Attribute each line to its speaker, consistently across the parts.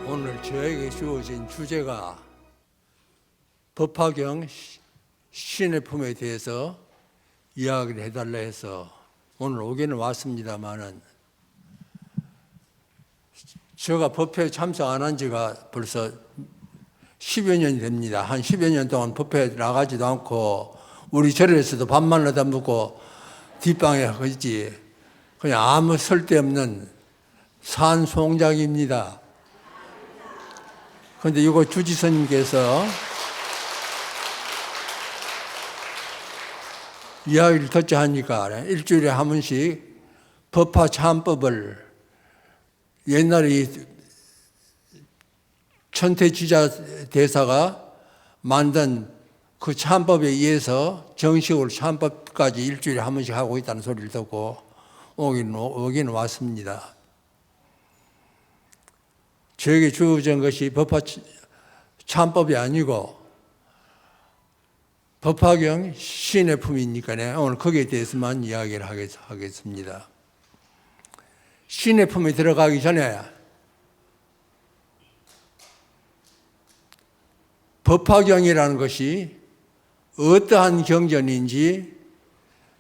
Speaker 1: 오늘 저에게 주어진 주제가 법화경 신의 품에 대해서 이야기를 해달라 해서 오늘 오기는 왔습니다만은, 제가 법회에 참석 안 한 지가 벌써 10여 년이 됩니다. 한 10여 년 동안 법회에 나가지도 않고 우리 절에서도 밥만 얻어 먹고 뒷방에 하지 그냥 아무 쓸데없는 산송장입니다. 그런데 이거 주지스님께서 이야기를 듣자 하니까 일주일에 한 번씩 법화 참법을 옛날에 천태지자 대사가 만든 그 참법에 의해서 정식으로 참법까지 일주일에 한 번씩 하고 있다는 소리를 듣고 오기는 왔습니다. 저에게 주어진 것이 법화 참법이 아니고 법화경 신의 품이니까 오늘 거기에 대해서만 이야기를 하겠습니다. 신의 품에 들어가기 전에 법화경이라는 것이 어떠한 경전인지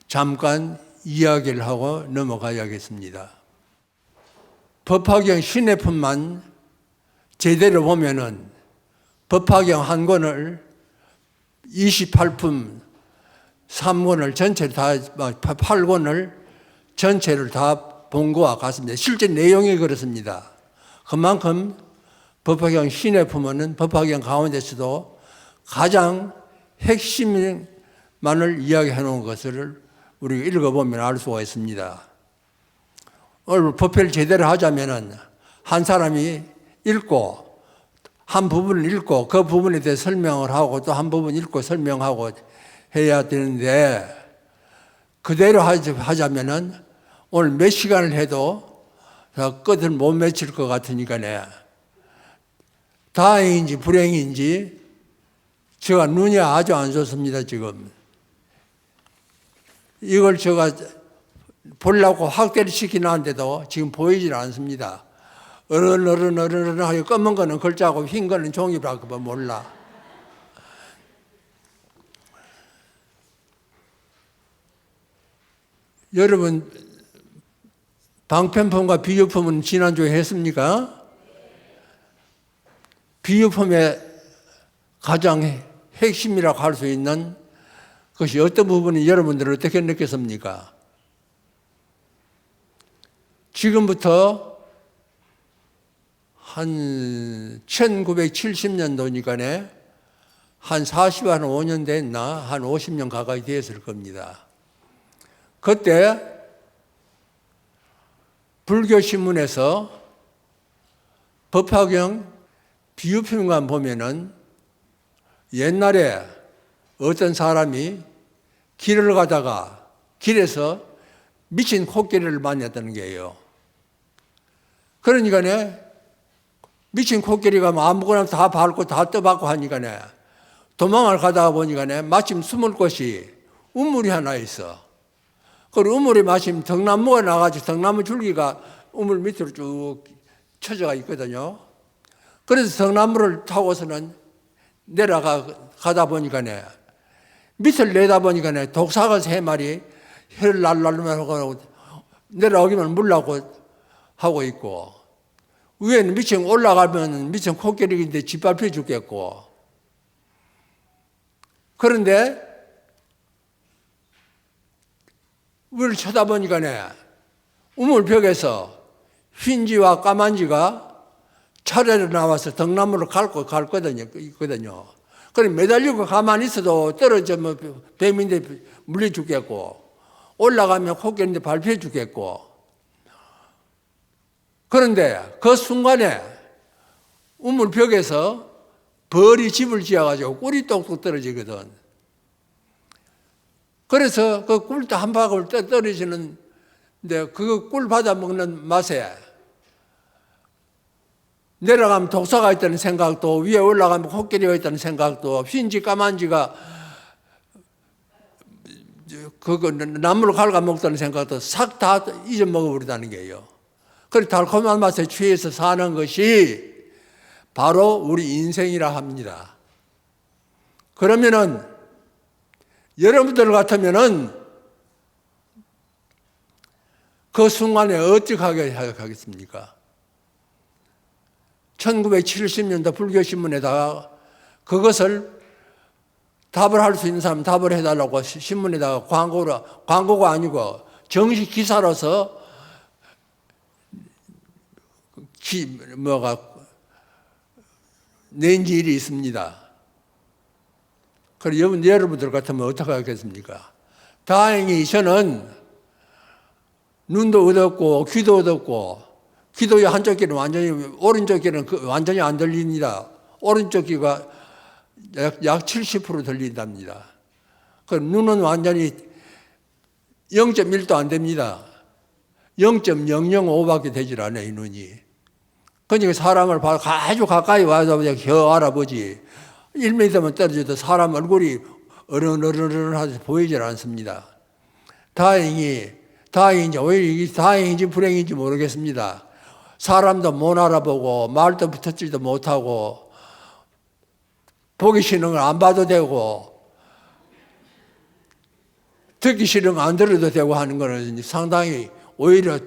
Speaker 1: 잠깐 이야기를 하고 넘어가야겠습니다. 법화경 신의 품만 제대로 보면은 법화경 한 권을 28품 3권을 전체를 다 8권을 전체를 다 본 것과 같습니다. 실제 내용이 그렇습니다. 그만큼 법화경 신의 품은 법화경 가운데서도 가장 핵심만을 이야기해 놓은 것을 우리가 읽어보면 알 수가 있습니다. 오늘 법회를 제대로 하자면은 한 사람이 읽고 한 부분을 읽고 그 부분에 대해 설명을 하고 또 한 부분 읽고 설명하고 해야 되는데, 그대로 하자면은 오늘 몇 시간을 해도 끝을 못 맺힐 것 같으니까네. 다행인지 불행인지 제가 눈이 아주 안 좋습니다. 지금 이걸 제가 보려고 확대를 시키는데도 지금 보이질 않습니다. 어른어른 하여 검은 거는 글자고 흰 거는 종이라고 몰라. 여러분, 방편품과 비유품은 지난주에 했습니까? 비유품의 가장 핵심이라고 할 수 있는 것이 어떤 부분이 여러분들은 어떻게 느꼈습니까? 지금부터 한 1970년도니까네 한 45년 됐나? 한 50년 가까이 됐을 겁니다. 그때 불교신문에서 법화경 비유품만 보면은 옛날에 어떤 사람이 길을 가다가 길에서 미친 코끼리를 만났다는 게예요. 그러니까 미친 코끼리가 아무거나 다 밟고 다 떠받고 하니까 도망을 가다가 보니까 마침 숨을 곳이 우물이 하나 있어. 그 우물이 마침 등나무가 나가지고 등나무 줄기가 우물 밑으로 쭉 쳐져가 있거든요. 그래서 등나무를 타고서는 내려가다 보니까 밑을 내다보니까 독사가 3마리 혀를 날라르면서 내려오기만 물라고 하고 있고, 위에는 미친 올라가면 미친 코끼리인데 짓밟혀 죽겠고, 그런데 위를 쳐다보니까 우물벽에서 흰지와 까만지가 차례로 나와서 등나무를 갈 거거든요. 그럼 매달리고 가만히 있어도 떨어지면 뱀인데 물려 죽겠고, 올라가면 코끼리인데 밟혀 죽겠고, 그런데 그 순간에 우물벽에서 벌이 집을 지어가지고 꿀이 똑똑 떨어지거든. 그래서 그 꿀도 한 바구니 떨어지는데 그 꿀 받아 먹는 맛에 내려가면 독사가 있다는 생각도, 위에 올라가면 코끼리가 있다는 생각도, 흰지 까만지가 그거 나무를 갉아 먹다는 생각도 싹 다 잊어먹어버리다는 게요. 그래 달콤한 맛에 취해서 사는 것이 바로 우리 인생이라 합니다. 그러면은 여러분들 같으면은 그 순간에 어떻게 하겠습니까? 1970년대 불교신문에다가 그것을 답을 할 수 있는 사람 답을 해달라고 신문에다가 광고가 아니고 정식 기사로서 낸 일이 있습니다. 그럼 여러분들 같으면 어떻게 하겠습니까? 다행히 저는 눈도 얻었고 귀도 얻었고, 귀도 한쪽 귀는 완전히, 오른쪽 귀는 완전히 안 들립니다. 오른쪽 귀가 약 70% 들린답니다. 그럼 눈은 완전히 0.1도 안 됩니다. 0.005밖에 되질 않아요, 이 눈이. 그러니까 사람을 아주 가까이 와서 그냥 겨우 알아보지. 1m만 떨어져도 사람 얼굴이 어른어른어른하게 보이질 않습니다. 다행인지 오히려 다행인지 불행인지 모르겠습니다. 사람도 못 알아보고 말도 붙었지도 못하고 보기 싫은 걸 안 봐도 되고 듣기 싫은 거 안 들어도 되고 하는 거는 상당히 오히려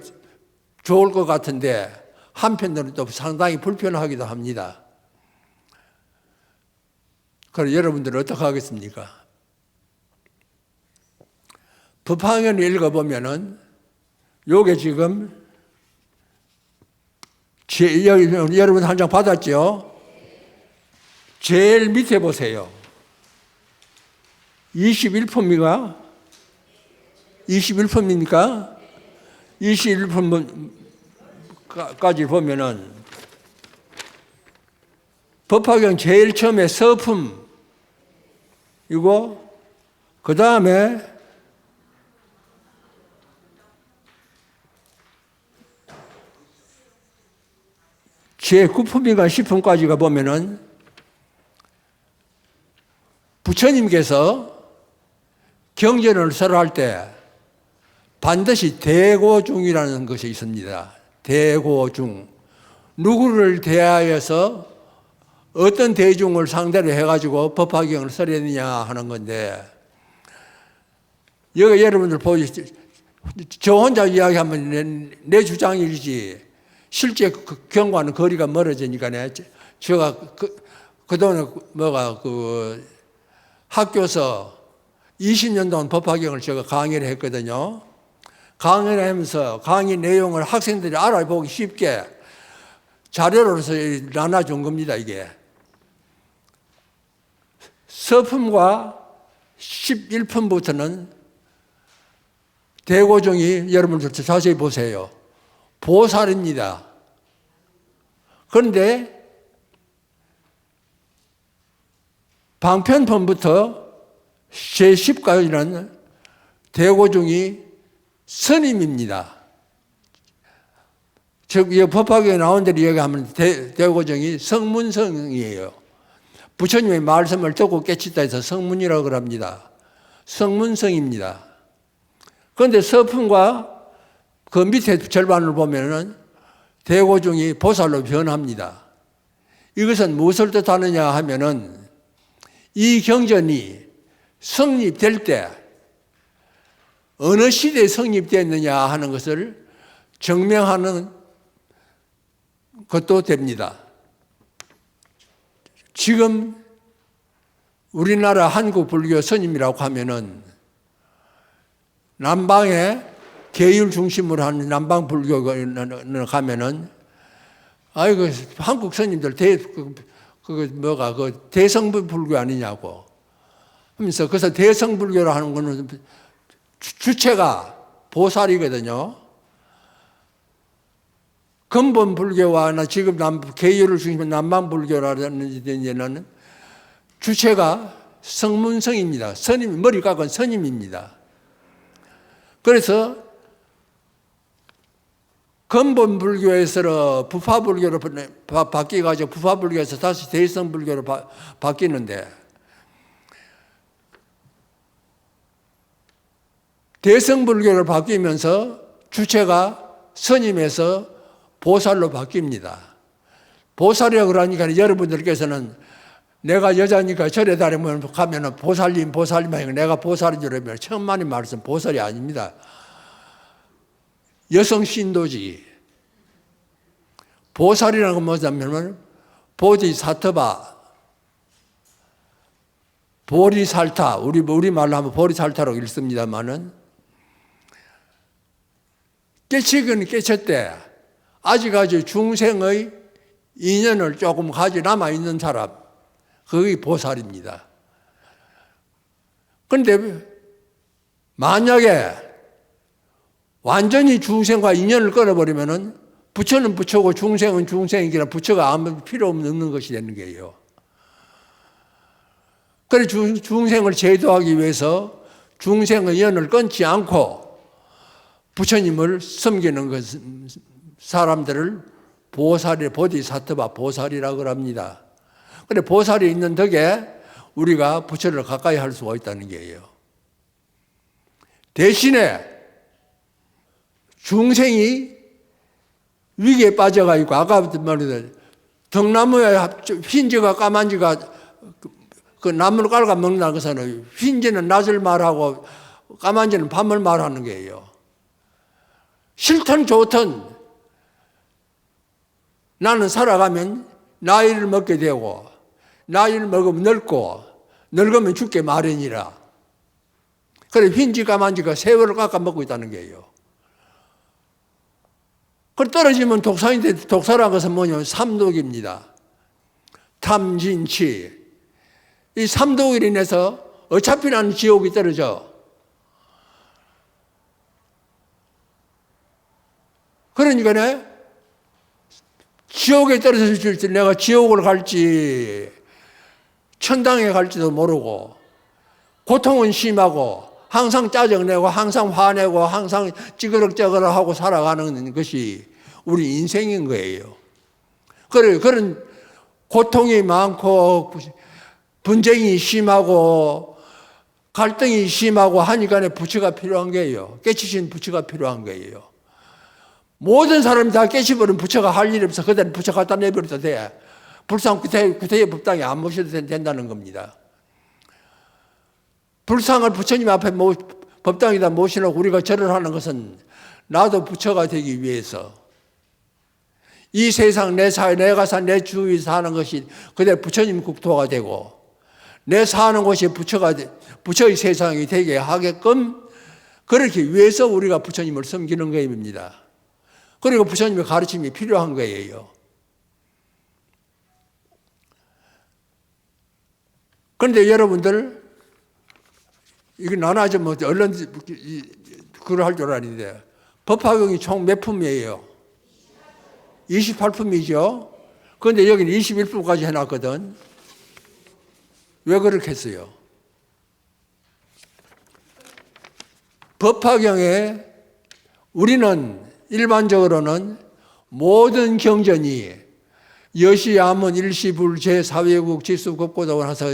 Speaker 1: 좋을 것 같은데 한편으로는 또 상당히 불편하기도 합니다. 그럼 여러분들은 어떻게 하겠습니까? 법화경을 읽어보면은 요게 지금 여러분 한 장 받았죠? 제일 밑에 보세요. 21품입니까? 21품입니까? 21품까지 보면은 법화경 제일 처음에 서품 이거 그 다음에 제9품인가 10품까지가 보면은 부처님께서 경전을 설할 때 반드시 대고중이라는 것이 있습니다. 대고중. 누구를 대하여서 어떤 대중을 상대로 해가지고 법화경을 써야 되느냐 하는 건데, 여기 여러분들 보시죠. 저 혼자 이야기하면 내 주장이지, 실제 그 경과는 거리가 멀어지니까, 제가 그동안에 학교에서 20년 동안 법화경을 제가 강의를 했거든요. 강의를 하면서 강의 내용을 학생들이 알아보기 쉽게 자료로서 나눠준 겁니다, 이게. 서품과 11품부터는 대고종이 여러분들 자세히 보세요. 보살입니다. 그런데 방편품부터 제10까지는 대고종이 스님입니다. 즉, 법화경에 나온 대로 얘기하면 대고종이 성문성이에요. 부처님의 말씀을 듣고 깨치다 해서 성문이라고 합니다. 성문성입니다. 그런데 서품과 그 밑에 절반을 보면은 대고종이 보살로 변합니다. 이것은 무엇을 뜻하느냐 하면은 이 경전이 성립될 때 어느 시대에 성립됐느냐 하는 것을 증명하는 것도 됩니다. 지금 우리나라 한국 불교 스님이라고 하면은 남방에 계율 중심으로 하는 남방 불교에 가면은 아이고 한국 스님들 대성불 불교 아니냐고 하면서 그래서 대성불교로 하는 거는 주체가 보살이거든요. 근본 불교와 지금 계율을 중심으로 남방 불교라는 데는 주체가 성문성입니다. 스님, 머리 깎은 스님입니다. 그래서 근본 불교에서 부파불교로 바뀌어가지고 부파불교에서 다시 대성불교로 바뀌는데, 대성불교로 바뀌면서 주체가 스님에서 보살로 바뀝니다. 보살이라고 그러니까 여러분들께서는 내가 여자니까 절에 가면 보살님 하니까 내가 보살인 줄 알면 천만의 말씀 보살이 아닙니다. 여성 신도지. 보살이라는 건 뭐냐면 보디사트바, 보리살타, 우리말로 하면 보리살타라고 읽습니다만은 깨치기는 깨쳤대. 아직까지 중생의 인연을 조금 가지 남아있는 사람, 그게 보살입니다. 그런데 만약에 완전히 중생과 인연을 끊어버리면은 부처는 부처고 중생은 중생이기라 부처가 아무 필요 없는 것이 되는 거예요. 그래서 중생을 제도하기 위해서 중생의 인연을 끊지 않고 부처님을 섬기는 사람들을 보디사트바 보살이라고 합니다. 그런데 보살이 있는 덕에 우리가 부처를 가까이 할 수가 있다는 거예요. 대신에 중생이 위기에 빠져가지고 아까 말했듯이 등나무에 흰지가 까만지가 그 나무를 깔아 먹는다는 것은 흰지는 낮을 말하고 까만지는 밤을 말하는 거예요. 싫든 좋든 나는 살아가면 나이를 먹게 되고 나이를 먹으면 늙으면 죽게 마련이라. 그래 흰지 까만지가 세월을 깎아 먹고 있다는 거예요. 그 떨어지면 독사인데 독사라는 것은 뭐냐면 삼독입니다. 탐진치. 이 삼독으로 인해서 어차피 나는 지옥이 떨어져. 그러니까 지옥에 떨어질 때 내가 지옥을 갈지 천당에 갈지도 모르고 고통은 심하고 항상 짜증내고 항상 화내고 항상 찌그럭찌그럭하고 살아가는 것이 우리 인생인 거예요. 그런 고통이 많고 분쟁이 심하고 갈등이 심하고 하니까 부처가 필요한 거예요. 깨치신 부처가 필요한 거예요. 모든 사람이 다 깨치버리면 부처가 할 일이 없어. 그대로 부처 갖다 내버려도 돼. 불상 구태의 법당에 안 모셔도 된다는 겁니다. 불상을 부처님 앞에 법당에다 모시려고 우리가 절을 하는 것은 나도 부처가 되기 위해서 이 세상 내 사회 내가 내 주위 사는 것이 그대로 부처님 국토가 되고 내 사는 곳이 부처의 세상이 되게 하게끔 그렇게 위해서 우리가 부처님을 섬기는 것입니다. 그리고 부처님의 가르침이 필요한 거예요. 그런데 여러분들 이거 나눠서 뭐 얼른 그걸 할 줄 아는데 법화경이 총 몇 품이에요? 28품이죠. 그런데 여기는 21품까지 해놨거든. 왜 그렇게 했어요? 법화경에 우리는 일반적으로는 모든 경전이 여시, 암은, 일시, 불, 제, 사회국, 지수, 급고도 해서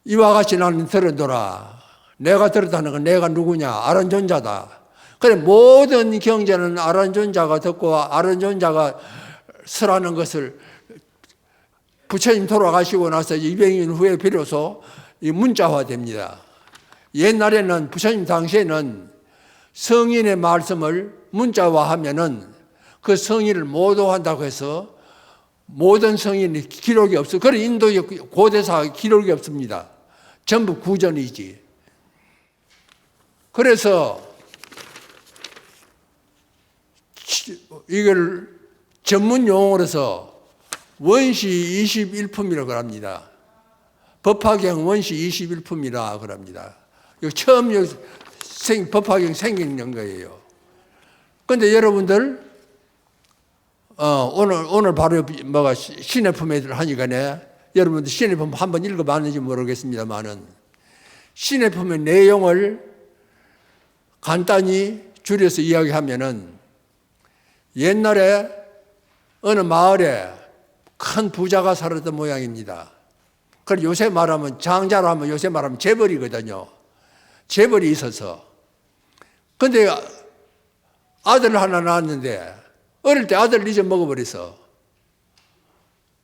Speaker 1: 이와 같이 나는 들었노라. 내가 들었다는 건 내가 누구냐? 아른존자다. 그래 모든 경전은 아른존자가 듣고 아른존자가 설하는 것을 부처님 돌아가시고 나서 200년 후에 비로소 문자화됩니다. 옛날에는 부처님 당시에는 성인의 말씀을 문자화하면은 그 성인을 모도한다고 해서 모든 성인이 기록이 없어. 그래 인도의 고대사 기록이 없습니다. 전부 구전이지. 그래서 이걸 전문 용어로서 원시 21품이라고 합니다. 법화경 원시 21품이라 그럽니다. 처음 법화경 생기는 거예요. 그런데 여러분들 오늘 바로 신의 품에 하니까 여러분들 신의 품 한번 읽어봤는지 모르겠습니다만은 신의 품의 내용을 간단히 줄여서 이야기하면은 옛날에 어느 마을에 큰 부자가 살았던 모양입니다. 그리고 요새 말하면 장자로 하면 요새 말하면 재벌이거든요. 재벌이 있어서. 근데 아들을 하나 낳았는데 어릴 때 아들을 잊어먹어버렸어.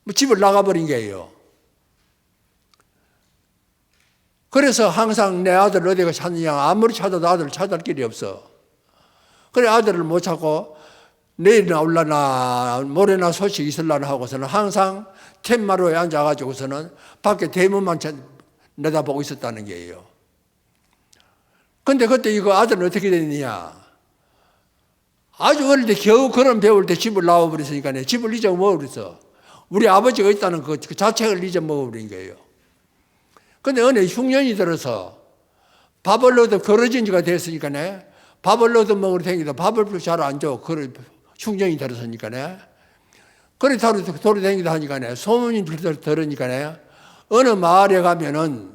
Speaker 1: 뭐 집을 나가버린 게예요. 그래서 항상 내 아들 어디가 찾느냐, 아무리 찾아도 아들을 찾을 길이 없어. 그래 아들을 못 찾고 내일이나 올라나 모레나 소식이 있을라나 하고서는 항상 툇마루에 앉아가지고서는 밖에 대문만 내다보고 있었다는 게예요. 근데 그때 이거 아들은 어떻게 됐느냐, 아주 어릴 때 겨우 걸음 배울 때 집을 나와버렸으니까 집을 잊어먹어버렸어. 우리 아버지가 있다는 그 자체를 잊어먹어버린 거예요. 근데 어느 흉년이 들어서 밥을 얻어 걸어진 지가 됐으니까 밥을 얻어 먹으러 다니다 밥을 잘 안 줘. 흉년이 들어서니까 그래 돌아다니다 하니까 소문이 들으니까 어느 마을에 가면은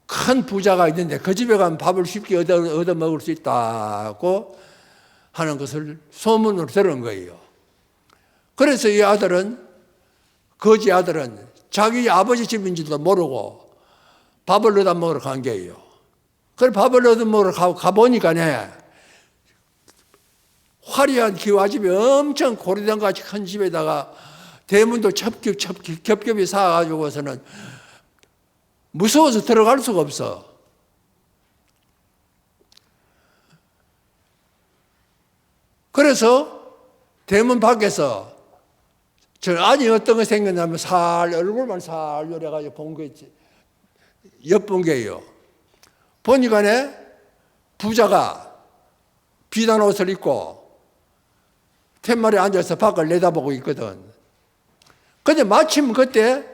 Speaker 1: 큰 부자가 있는데 그 집에 가면 밥을 쉽게 얻어 먹을 수 있다고 하는 것을 소문으로 들은 거예요. 그래서 이 아들은, 거지 아들은 자기 아버지 집인지도 모르고 밥을 얻어 먹으러 간 거예요. 그래 밥을 얻어 먹으러 가보니까 화려한 기와집이 엄청 고리단같이 큰 집에다가 대문도 겹겹이 쌓아가지고서는 무서워서 들어갈 수가 없어. 그래서 대문 밖에서 저 안이 어떤 거 생겼냐면 얼굴만 살 요래가지고 본 거 있지. 엿본 게요. 보니까 부자가 비단 옷을 입고 툇마루에 앉아서 밖을 내다보고 있거든. 근데 마침 그때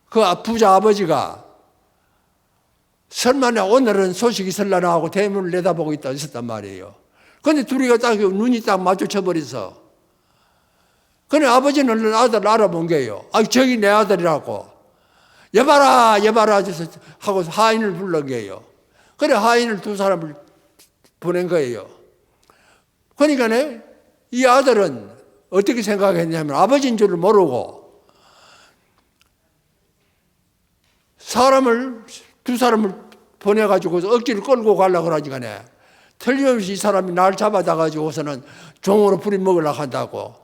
Speaker 1: 그 부자 아버지가 설마 오늘은 소식이 있을라나 하고 대문을 내다보고 있었단 말이에요. 근데 둘이가 딱 눈이 딱 마주쳐버려서. 근데 아버지는 아들을 알아본 게요. 아, 저기 내 아들이라고. 여봐라, 여봐라 하고 하인을 불른 게요. 그래 하인을 두 사람을 보낸 거예요. 그러니까 이 아들은 어떻게 생각했냐면 아버지인 줄을 모르고 두 사람을 보내가지고 억지를 끌고 가려고 그러니까 틀림없이 이 사람이 날 잡아다가지고서는 종으로 부려먹으려고 한다고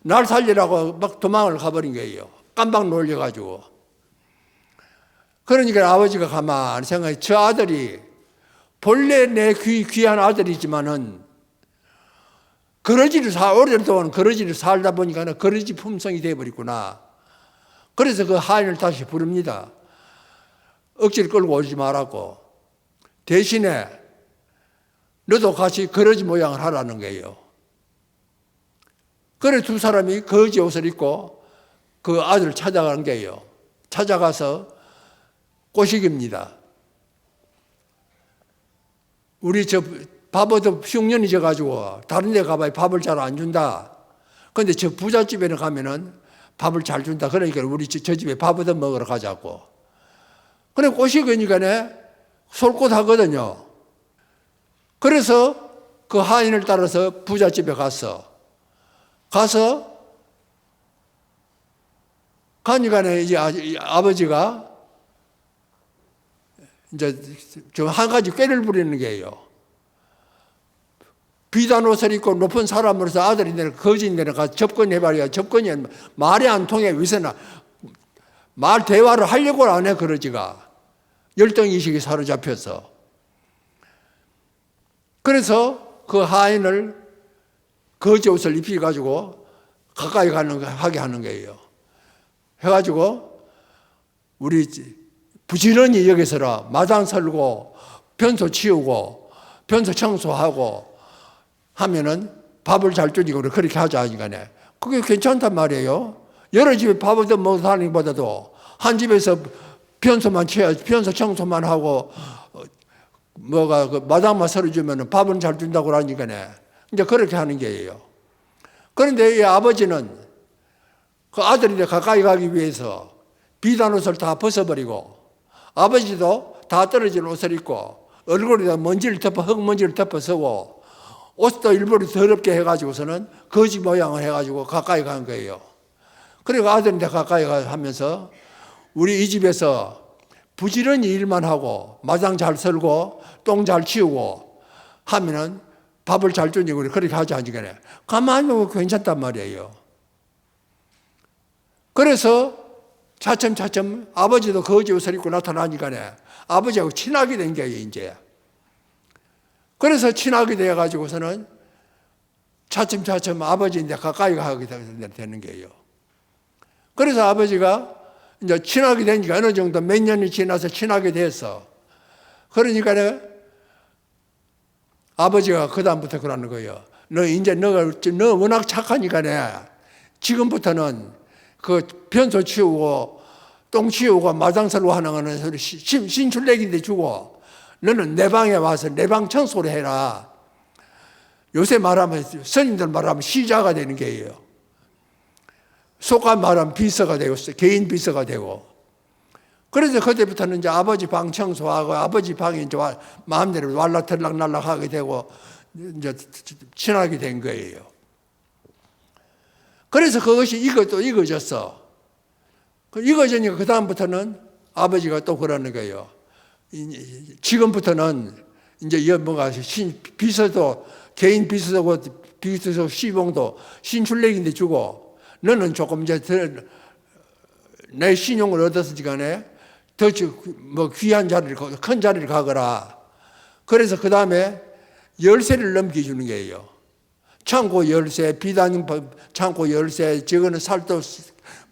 Speaker 1: 날 살리라고 막 도망을 가버린 거예요. 깜빡 놀려가지고. 그러니까 아버지가 가만히 생각해. 저 아들이 본래 내 귀한 아들이지만은 오랫동안 거러지를 살다 보니까 거러지 품성이 되어버렸구나. 그래서 그 하인을 다시 부릅니다. 억지를 끌고 오지 말라고. 대신에 너도 같이 거러지 모양을 하라는 거예요. 그래 두 사람이 거지 옷을 입고 그 아들을 찾아간 거예요. 찾아가서 꼬시깁니다. 우리 밥 얻어 흉년이 져가지고 다른 데 가봐야 밥을 잘 안 준다. 근데 저 부잣집에는 가면은 밥을 잘 준다. 그러니까 우리 저 집에 밥 얻어 먹으러 가자고. 그래 꼬시기니까 솔깃하거든요. 그래서 그 하인을 따라서 부잣집에 가니까 이제 아버지가 이제 좀 한 가지 꾀를 부리는 게예요. 비단 옷을 입고 높은 사람으로서 아들이 거짓인데 가서 접근해봐야 접근이 말이 안 통해. 위세나 말 대화를 하려고 안 해. 거러지가 열등의식이 사로잡혀서. 그래서 그 하인을 거지 옷을 입혀가지고 가까이 하게 하는 거예요. 해가지고 우리 부지런히 여기서라 마당 설고 변소 치우고 변소 청소하고 하면은 밥을 잘 주니까 그렇게 하자 하니까 그게 괜찮단 말이에요. 여러 집에 밥을 먹어 사는 것보다도 한 집에서 변소만 치워야지, 변소 청소만 하고 그 마당만 설어주면 밥은 잘 준다고 그러니까 이제 그렇게 하는 게예요. 그런데 이 아버지는 그 아들인데 가까이 가기 위해서 비단 옷을 다 벗어버리고 아버지도 다 떨어진 옷을 입고 얼굴에다 흙먼지를 덮어서고 옷도 일부러 더럽게 해가지고서는 거지 모양을 해가지고 가까이 간 거예요. 그리고 아들인데 가까이 하면서 우리 이 집에서 부지런히 일만 하고 마당 잘 설고 똥 잘 치우고 하면은 밥을 잘 주니 우리 그렇게 하자 하니까 가만히 보면 괜찮단 말이에요. 그래서 차츰차츰 아버지도 거지 옷을 입고 나타나니까 아버지하고 친하게 된 거예요, 이제. 그래서 친하게 되어가지고서는 차츰차츰 아버지인데 가까이 가게 되는 거예요. 그래서 아버지가 이제 친하게 되니까 어느 정도 몇 년이 지나서 친하게 됐어. 그러니까 아버지가 그다음부터 그러는 거예요. 너 워낙 착하니까 지금부터는 그 변소 치우고 똥 치우고 마당 설고 하는 거는 신출내기인데 주고 너는 내 방에 와서 내 방 청소를 해라. 요새 말하면 스님들 말하면 시자가 되는 게예요. 속간 말하면 비서가 되고 개인 비서가 되고. 그래서 그때부터는 이제 아버지 방 청소하고 아버지 방에 이제 마음대로 왈락털락날락 하게 되고 이제 친하게 된 거예요. 그래서 그것이 익어졌어. 익어지니까 그다음부터는 아버지가 또 그러는 거예요. 지금부터는 이제 뭔가 비서도 개인 비서도 시봉도 신출내기인데 주고 너는 조금 이제 내 신용을 얻었으니 간에 더 귀한 자리를, 큰 자리를 가거라. 그래서 그 다음에 열쇠를 넘겨주는 거예요. 창고 열쇠, 비단 창고 열쇠, 저거는 살도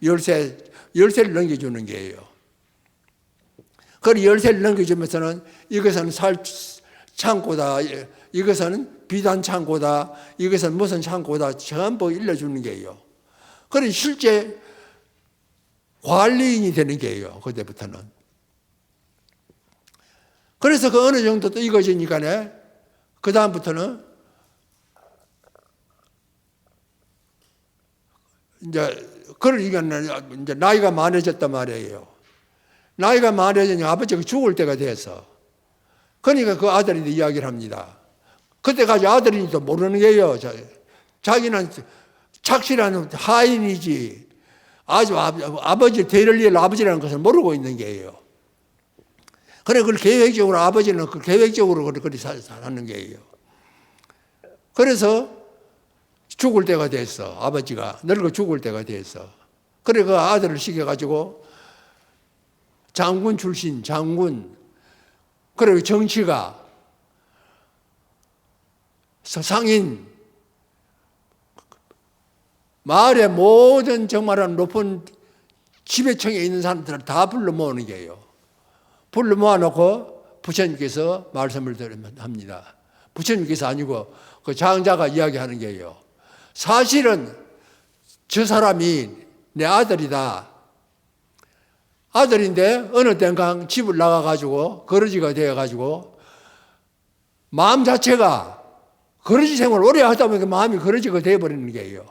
Speaker 1: 열쇠를 넘겨주는 거예요. 그 열쇠를 넘겨주면서는 이것은 살 창고다, 이것은 비단 창고다, 이것은 무슨 창고다, 전부 일러주는 거예요. 그래서 실제 관리인이 되는 거예요, 그때부터는. 그래서 그 어느 정도 또 익어지니까 그 다음부터는 그러니까 이제 나이가 많아졌단 말이에요. 나이가 많아지니까 아버지가 죽을 때가 돼서. 그러니까 그 아들이 이야기를 합니다. 그때까지 아들인지도 모르는 거예요. 자기는 착실한 하인이지. 아주 아버지 대를 이을 아버지라는 것을 모르고 있는 거예요. 그래, 그걸 계획적으로, 아버지는 그 계획적으로 그렇게 사는 거예요. 그래서 죽을 때가 됐어. 아버지가 늙어 죽을 때가 됐어. 그래, 그 아들을 시켜가지고 장군 출신, 장군, 그리고 정치가 상인, 마을의 모든 정말 높은 지배층에 있는 사람들을 다 불러 모으는 거예요. 불러 모아놓고 부처님께서 말씀을 합니다. 부처님께서 아니고 그 장자가 이야기하는 거예요. 사실은 저 사람이 내 아들이다. 아들인데 어느 땐가 집을 나가가지고 거러지가 되어가지고 마음 자체가 거러지 생활을 오래 하다 보니까 마음이 거러지가 되어버리는 거예요.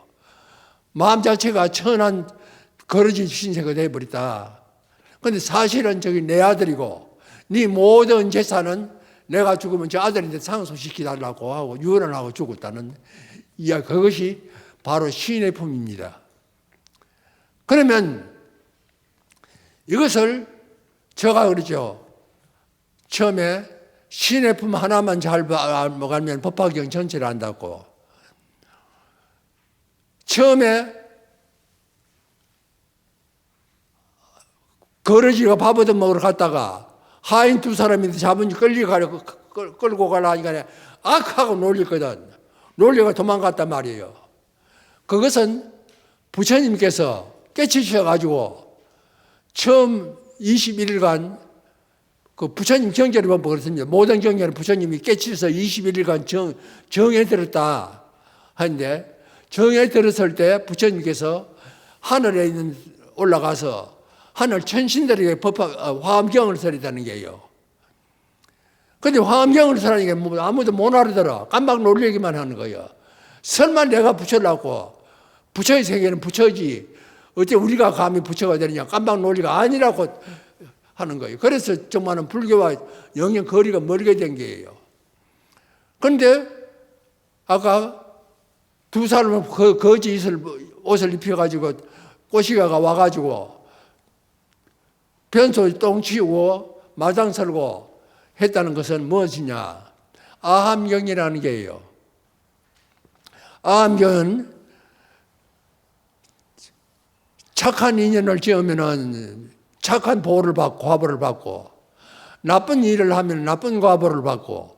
Speaker 1: 마음 자체가 천한 거러지 신세가 되어버렸다. 그런데 사실은 저기 내 아들이고 네 모든 재산은 내가 죽으면 저 아들한테 상속시키달라고 하고 유언을 하고 죽었다는 이야기, 그것이 바로 신의 품입니다. 그러면 이것을 제가 그러죠. 처음에 신의 품 하나만 잘 알면 법화경 전체를 안다고. 처음에 거러지가 밥 얻어먹으러 갔다가 하인 두 사람이 잡은 끌고 가려니까 악하고 놀리거든. 놀려가 도망갔단 말이에요. 그것은 부처님께서 깨치셔가지고 처음 21일간 그 부처님 경제를 보면 그렇습니다. 모든 경제는 부처님이 깨치셔서 21일간 정에 들었다 하는데, 정에 들었을 때 부처님께서 하늘에 올라가서 하늘 천신들에게 화엄경을 설했다는 거예요. 그런데 화엄경을 설하니까 아무도 못 알아들어. 깜빡 놀리기만 하는 거예요. 설마 내가 부처라고. 부처의 세계는 부처지. 어째 우리가 감히 부처가 되느냐. 깜빡 놀리가 아니라고 하는 거예요. 그래서 정말은 불교와 영영 거리가 멀게 된 거예요. 그런데 아까 두 사람은 거지 옷을 입혀가지고 꼬시가가 와가지고 변소 똥 치우고 마당 설고 했다는 것은 무엇이냐? 아함경이라는 게예요. 아함경은 착한 인연을 지으면은 착한 보호를 받고 과보를 받고, 나쁜 일을 하면 나쁜 과보를 받고,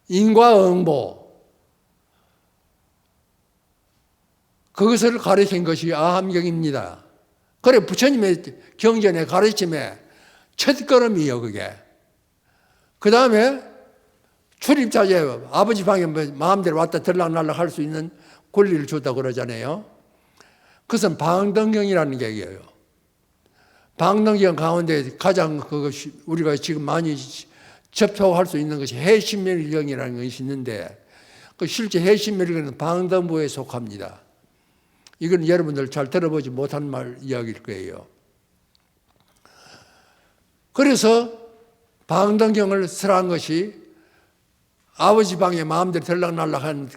Speaker 1: 인과응보, 그것을 가르친 것이 아함경입니다. 그래 부처님의 경전의 가르침의 첫걸음이에요, 그게. 그 다음에 출입자재, 아버지 방에 마음대로 왔다 들락날락 할 수 있는 권리를 줬다고 그러잖아요. 그것은 방등경이라는 얘기예요. 방등경 가운데 가장 그것이 우리가 지금 많이 접촉할 수 있는 것이 해신멸경이라는 것이 있는데, 그 실제 해신멸경은 방등부에 속합니다. 이건 여러분들 잘 들어보지 못한 말 이야기일 거예요. 그래서 방등경을 설한 것이 아버지 방에 마음대로 들락날락한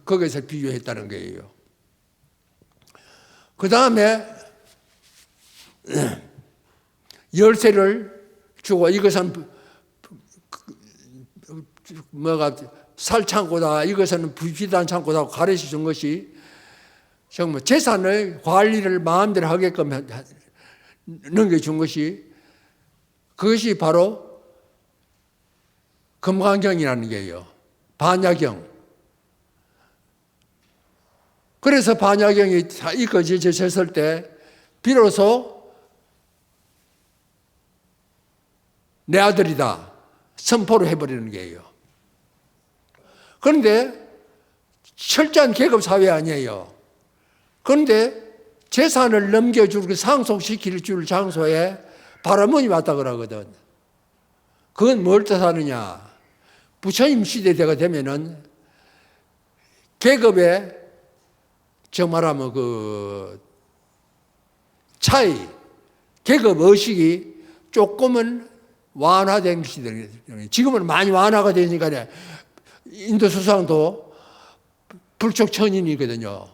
Speaker 1: 거기서 비유했다는 거예요. 그 다음에 열쇠를 주고, 이것은 뭐가 살창고다, 이것은 비단 창고다 가르쳐 준 것이 정말 재산의 관리를 마음대로 하게끔 넘겨준 것이, 그것이 바로 금강경이라는 게예요. 반야경. 그래서 반야경이 다 이끌어졌을 때 비로소 내 아들이다 선포를 해버리는 게예요. 그런데 철저한 계급사회 아니에요. 그런데 재산을 넘겨줄, 상속시킬 줄 장소에 바라문이 왔다 그러거든. 그건 뭘 뜻하느냐. 부처님 시대가 되면은 계급의 정말하면 그 차이, 계급 의식이 조금은 완화된 시대. 지금은 많이 완화가 되니까 인도 수상도 불촉 천인이거든요.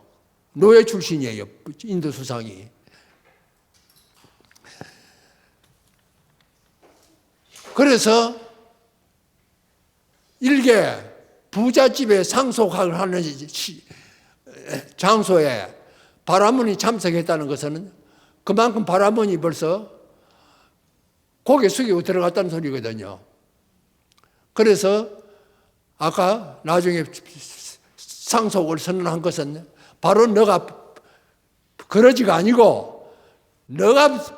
Speaker 1: 노예 출신이에요, 인도 수상이. 그래서 일개 부잣집에 상속을 하는 장소에 바라문이 참석했다는 것은 그만큼 바라문이 벌써 고개 숙이고 들어갔다는 소리거든요. 그래서 아까 나중에 상속을 선언한 것은 바로 너가 그러지가 아니고 너가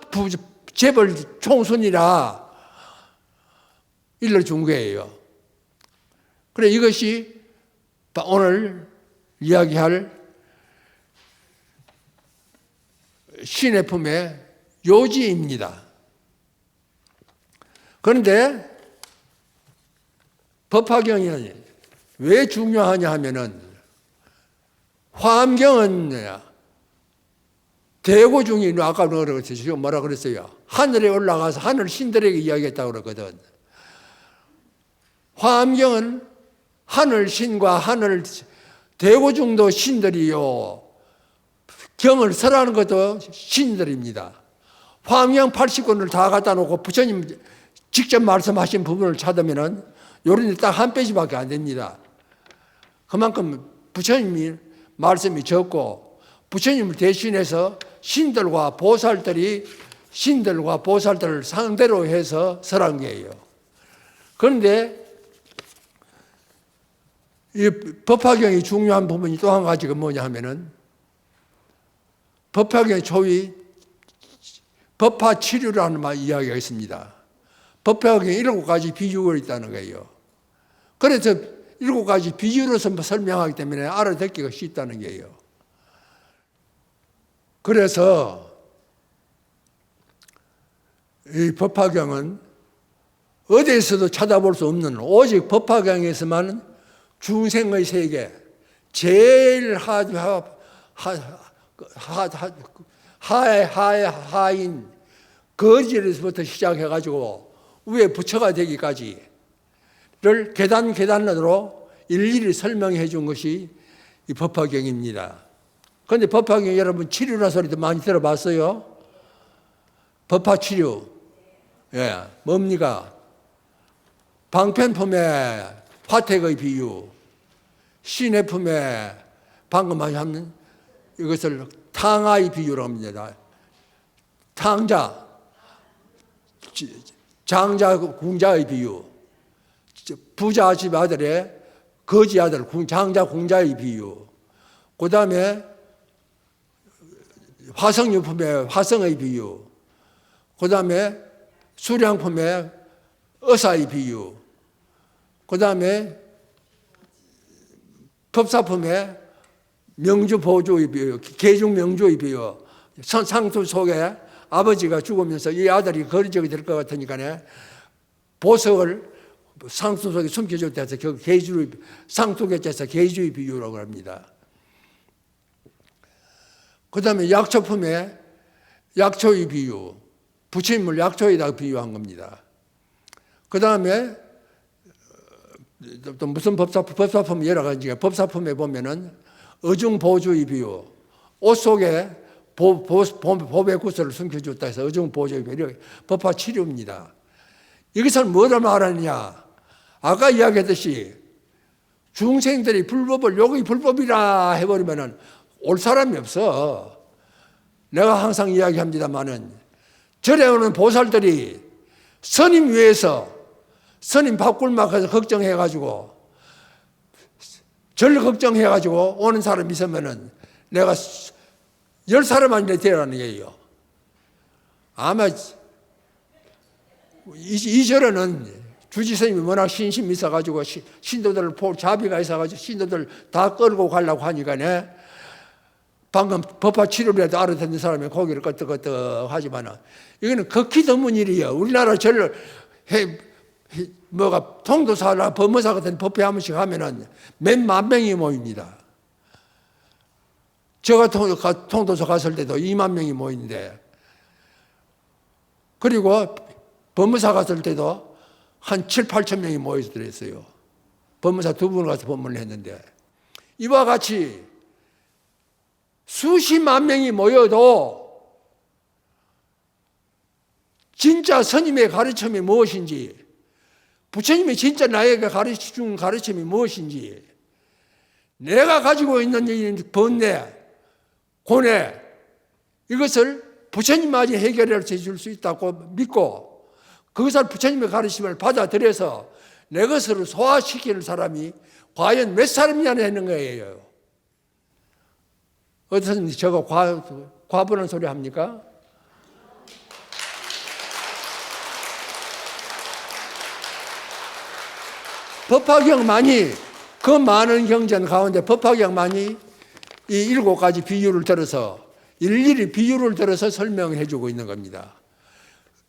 Speaker 1: 재벌 총순이라 일러준 거예요. 그래 이것이 오늘 이야기할 신의 품의 요지입니다. 그런데 법화경이 왜 중요하냐 하면은 화엄경은 대고 중에 아까 뭐라 그랬어요? 하늘에 올라가서 하늘 신들에게 이야기했다고 그러거든. 화엄경은 하늘 신과 하늘 대고 중도 신들이요. 경을 설하는 것도 신들입니다. 화엄경 80권을 다 갖다 놓고 부처님 직접 말씀하신 부분을 찾으면은 요런데 딱 한 페이지밖에 안 됩니다. 그만큼 부처님이 말씀이 적고 부처님을 대신해서 신들과 보살들을 상대로 해서 설한 거예요. 그런데 이 법화경이 중요한 부분이 또 한 가지가 뭐냐 하면은 법화경의 초위 법화치류라는 이야기가 있습니다. 법화경에 7가지 비유가 있다는 거예요. 그래서 7가지 비유로서 설명하기 때문에 알아듣기가 쉽다는 거예요. 그래서 이 법화경은 어디에서도 찾아볼 수 없는 오직 법화경에서만 중생의 세계, 제일 하인 거지에서부터 시작해가지고 위에 부처가 되기까지를 계단으로 일일이 설명해 준 것이 이 법화경입니다. 그런데 법화경 여러분 치료라 소리도 많이 들어봤어요? 법화치료. 예, 뭡니까? 방편품의 화택의 비유, 신의 품에 방금 하는 이것을 탕아의 비유로 합니다. 창자, 장자, 궁자의 비유. 부자 집 아들의 거지 아들, 장자, 궁자의 비유. 그 다음에 화성유품의 화성의 비유. 그 다음에 수량품의 의사의 비유. 그 다음에 법사품의 명주 보조의 비유, 계중 명주의 비유. 상투 속에 아버지가 죽으면서 이 아들이 거리적이 될 것 같으니까 보석을 상투 속에 숨겨줬다 해서 그 계주의, 상투계에서 계주의 비유라고 합니다. 그 다음에 약초품의 약초의 비유, 부처님을 약초에다 비유한 겁니다. 그 다음에 또 무슨 법사품 여러 가지가 법사품에 보면은 어중보주의 비유, 옷 속에 보배 구슬을 숨겨줬다 해서 어중보주의 비유, 법화 치료입니다. 이것은 뭐를 말하느냐? 아까 이야기했듯이 중생들이 불법을 여기 불법이라 해버리면은 올 사람이 없어. 내가 항상 이야기합니다만은 절에 오는 보살들이 스님 위해서 스님 밥꿀막해서 걱정해가지고 절 걱정해가지고 오는 사람이 있으면은 내가 10사람한테 되라는 얘기예요. 아마 이 절에는 주지스님이 워낙 신심이 있어가지고 신도들 자비가 있어가지고 신도들 다 끌고 가려고 하니까네. 방금 법화 치료라도 알아듣는 사람이 고개를 끄덕끄덕 하지만은 이거는 극히 드문 일이에요. 우리나라 절을 통도사나 법무사 같은 법회 한 번씩 하면은 몇만 명이 모입니다. 제가 통도사 갔을 때도 2만 명이 모이는데, 그리고 법무사 갔을 때도 한 7, 8천 명이 모여들었어요. 법무사 2분 가서 법문을 했는데, 이와 같이 수십만 명이 모여도 진짜 스님의 가르침이 무엇인지, 부처님이 진짜 나에게 가르쳐준 가르침이 무엇인지, 내가 가지고 있는 이 번뇌, 고뇌, 이것을 부처님마저 해결해 줄 수 있다고 믿고 그것을 부처님의 가르침을 받아들여서 내 것으로 소화시키는 사람이 과연 몇 사람이냐 하는 거예요. 어떤 저거 과분한 소리 합니까? 법화경만이, 그 많은 경전 가운데 법화경만이 이 7가지 비유를 들어서 일일이 비유를 들어서 설명해 주고 있는 겁니다.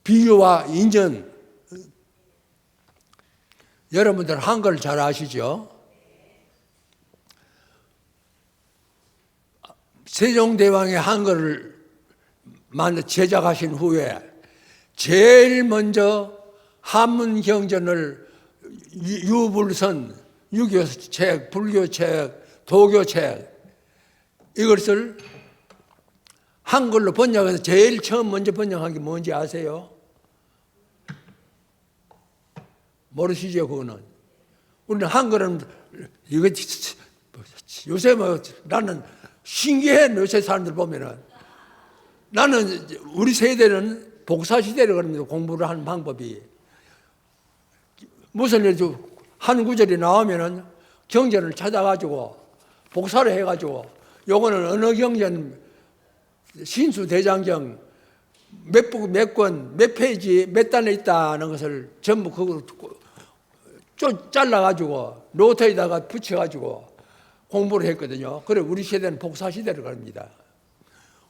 Speaker 1: 비유와 인연. 여러분들 한글 잘 아시죠? 세종대왕의 한글을 제작하신 후에 제일 먼저 한문경전을 유불선, 유교책, 불교책, 도교책, 이것을 한글로 번역해서 제일 처음 먼저 번역한 게 뭔지 아세요? 모르시죠, 그거는? 우리는 한글은, 이거, 요새 나는 신기해, 요새 사람들 보면은. 나는, 우리 세대는 복사시대를 그럽니다, 공부를 하는 방법이. 무슨 일도 한 구절이 나오면은 경전을 찾아가지고 복사를 해가지고 요거는 어느 경전, 신수대장경 몇 부, 몇 권, 몇 페이지, 몇 단에 있다는 것을 전부 그걸 잘라가지고 노트에다가 붙여가지고 공부를 했거든요. 그래 우리 세대는 복사시대를 갑니다.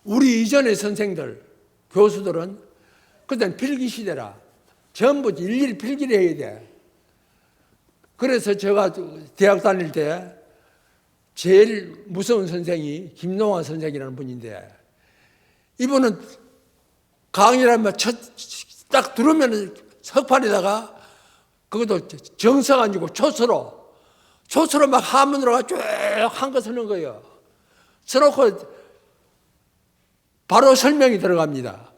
Speaker 1: 우리 이전의 선생들, 교수들은 그때는 필기시대라. 전부 일일이 필기를 해야 돼. 그래서 제가 대학 다닐 때 제일 무서운 선생이 김동환 선생이라는 분인데, 이분은 강의라면 딱 들으면 석판에다가 그것도 정석 아니고 초서로 막 한문으로 쭉 한 거 쓰는 거예요. 써놓고 바로 설명이 들어갑니다.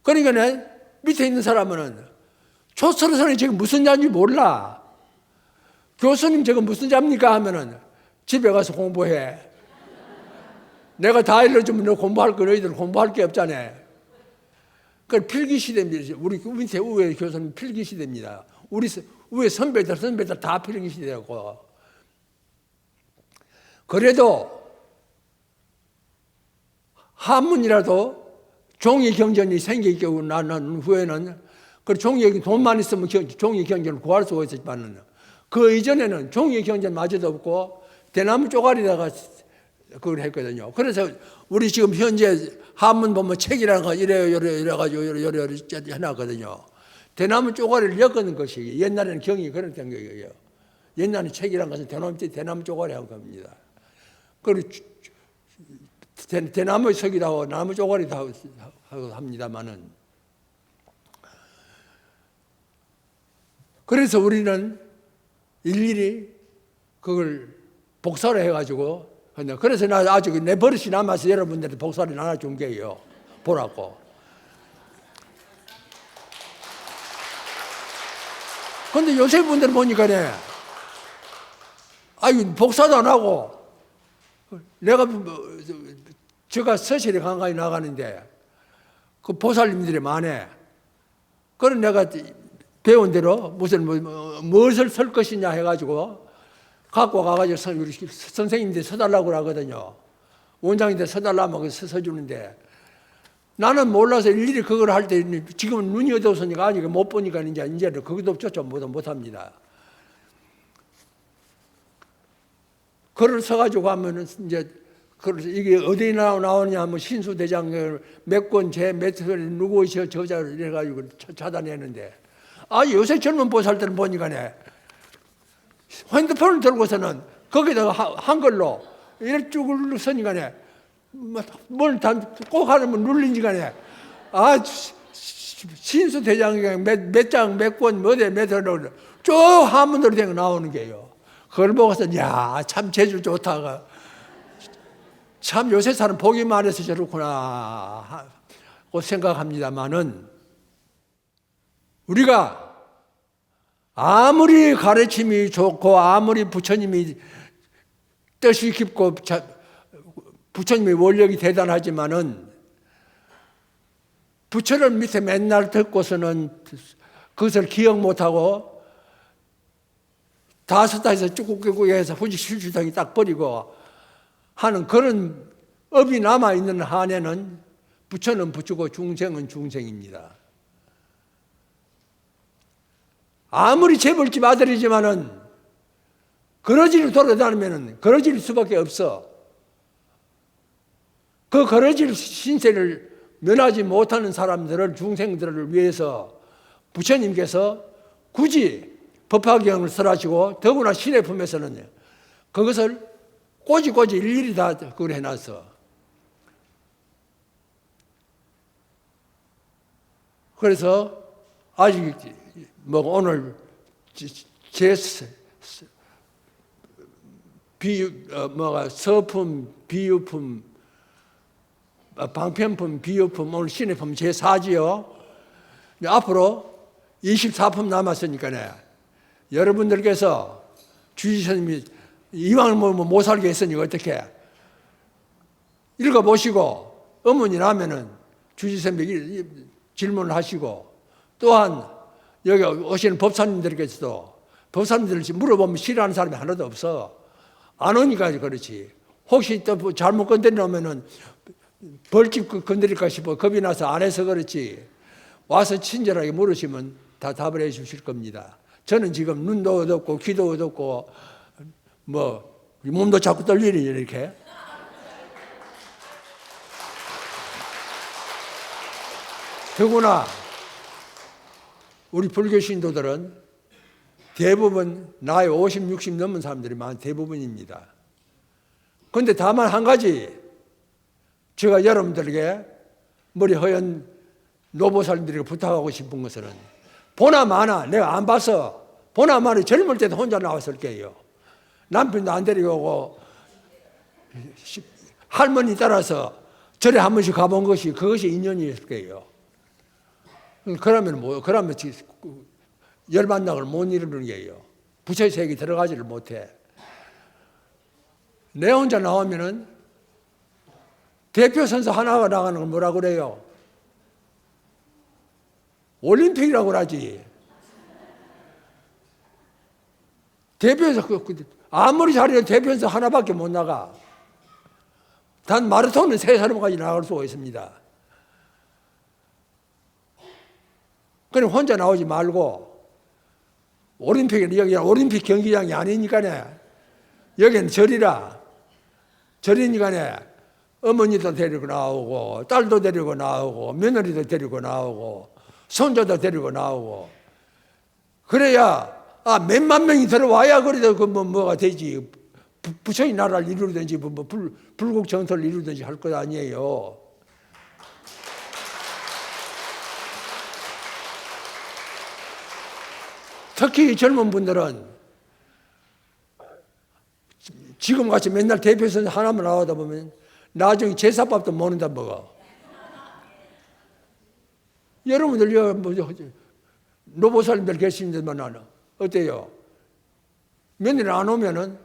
Speaker 1: 그러니까 밑에 있는 사람은 초서로 쓰는 지금 무슨 자인지 몰라. 교수님 저거 무슨 자입니까 하면은 집에 가서 공부해. 내가 다 일러주면 너 공부할 거, 너희들 공부할 게 없잖아. 그 필기시대입니다. 우리 밑에 우회 교수는 필기시대입니다. 우리 우회 선배들 다 필기시대고. 그래도 한문이라도 종이 경전이 생기고 난 후에는 그 종이 돈만 있으면 종이 경전을 구할 수가 있었지만 그 이전에는 종이 경전마저도 없고 대나무 쪼가리다가 그걸 했거든요. 그래서 우리 지금 현재 한문 보면 책이라는 거 이래가지고 해놨거든요. 대나무 쪼가리를 엮는 것이 옛날에는 경이 그랬던 거예요. 옛날에 책이라는 것은 대나무 쪼가리 한 겁니다. 그리고 대나무 석이라고 나무 쪼가리도 하고 합니다만은 그래서 우리는 일일이 그걸 복사를 해가지고 그래서 나 아직 내 버릇이 남아서 여러분들한테 복사를 나눠준 게요. 보라고. 근데 요새 분들 보니까네, 아유, 복사도 안 하고, 내가, 제가 서실에 간간히 나가는데, 그 보살님들이 많아. 그런 내가 배운 대로 무슨, 무엇을 쓸 것이냐 해가지고, 갖고 가가지고 선생님들 서달라고 하거든요. 원장님들 서달라면 서주는데, 나는 몰라서 일일이 그걸 할 때, 지금은 눈이 어두워서니까 아직 못 보니까 이제는 그것도 조차 못 합니다. 글을 써가지고 하면은 이제, 이게 어디에 나오느냐 하면 신수대장을 몇 권, 몇 권을 누구의 저자를 이래가지고 찾아내는데, 요새 젊은 보살들은 보니까네, 핸드폰을 들고서는 거기다가 한글로 이렇게 쭉 쓰니까네, 뭘 꼭 하면 눌린지간에 신수대장경 몇 장, 몇 권, 몇 회로 쭉 한문으로 된 거 나오는 게요. 그걸 보고서 야, 참 재주 좋다가 참 요새 사람 보기만 해서 저렇구나 하고 생각합니다만은 우리가 아무리 가르침이 좋고 아무리 부처님이 뜻이 깊고 부처님의 원력이 대단하지만은 부처를 밑에 맨날 듣고서는 그것을 기억 못하고 다섯다해서 쭈꾸꾸꾸 해서 후지실주당이 딱 버리고 하는 그런 업이 남아있는 한에는 부처는 부처고 중생은 중생입니다. 아무리 재벌집 아들이지만은 그러지를 돌아다니면은 그러질 수밖에 없어. 그 거러질 신세를 면하지 못하는 사람들을 중생들을 위해서 부처님께서 굳이 법화경을 설하시고 더구나 신의 품에서는 그것을 꼬지꼬지 일일이 다 그걸 해놨어. 그래서 아직 오늘 서품, 비유품, 방편품, 비유품, 오늘 신의 품 제4지요. 앞으로 24품 남았으니까네. 여러분들께서 주지스님이 이왕 못 살게 했으니까 어떻게 읽어보시고 의문이 나면은 주지스님에게 질문을 하시고 또한 여기 오시는 법사님들께서도 법사님들을 물어보면 싫어하는 사람이 하나도 없어. 안 오니까 그렇지. 혹시 또 잘못 건드리면은 벌집 건드릴까 싶어 겁이 나서 안 해서 그렇지. 와서 친절하게 물으시면 다 답을 해 주실 겁니다. 저는 지금 눈도 어둡고 귀도 어둡고 몸도 자꾸 떨리니 이렇게. 더구나 우리 불교 신도들은 대부분 나이 50, 60 넘은 사람들이 대부분입니다. 그런데 다만 한 가지 제가 여러분들에게 머리 허연 노보살님들에게 부탁하고 싶은 것은 보나 마나 내가 안 봐서 보나 마나 젊을 때도 혼자 나왔을 거예요. 남편도 안 데리고 오고 할머니 따라서 절에 한 번씩 가본 것이 그것이 인연이었을 거예요. 그러면 열반락을 못 이루는 게요. 부처의 세계에 들어가지를 못해. 내 혼자 나오면은 대표 선서 하나가 나가는 걸 뭐라 그래요? 올림픽이라고 하지. 대표에서 아무리 잘해도 대표에서 하나밖에 못 나가. 단 마라톤은 3사람까지 나갈 수가 있습니다. 그럼 혼자 나오지 말고 여기는 올림픽 경기장이 아니니까네. 여기는 절이라. 절이니까네. 어머니도 데리고 나오고 딸도 데리고 나오고 며느리도 데리고 나오고 손자도 데리고 나오고 그래야 몇만 명이 들어와야 그래도 뭐가 되지. 부처의 나라를 이루든지 불국 정토를 이루든지 할 것 아니에요. 특히 젊은 분들은 지금같이 맨날 대표선 하나만 나오다 보면 나중에 제사밥도 못 먹는다 먹어. 여러분들 노보살님들 계시는데만 어때요? 며느리 안 오면은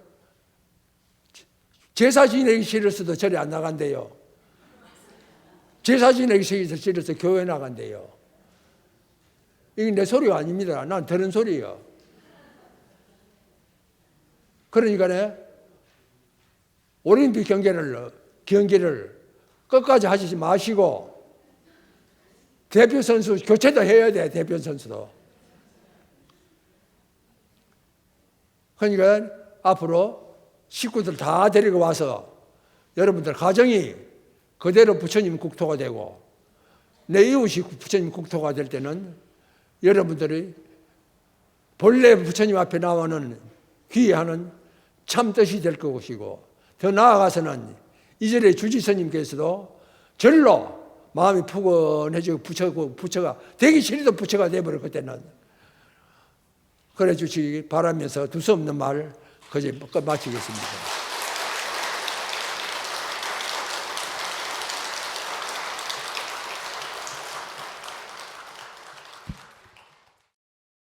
Speaker 1: 제사 지내기 싫어서도 절에 안 나간대요. 제사 지내기 싫어서 교회 나간대요. 이게 내 소리가 아닙니다. 난 들은 소리예요. 그러니까 올림픽 경기를 끝까지 하시지 마시고 대표 선수 교체도 해야 돼. 대표 선수도. 그러니까 앞으로 식구들 다 데리고 와서 여러분들 가정이 그대로 부처님 국토가 되고 내 이웃이 부처님 국토가 될 때는 여러분들이 본래 부처님 앞에 나오는 귀의하는 참 뜻이 될 것이고 더 나아가서는 이전에 주지스님께서도 절로 마음이 푸근해지고 부처가 되기 싫어도 부처가 돼버려 그때는. 그래 주시기 바라면서 두서없는 말 거기에 마치겠습니다.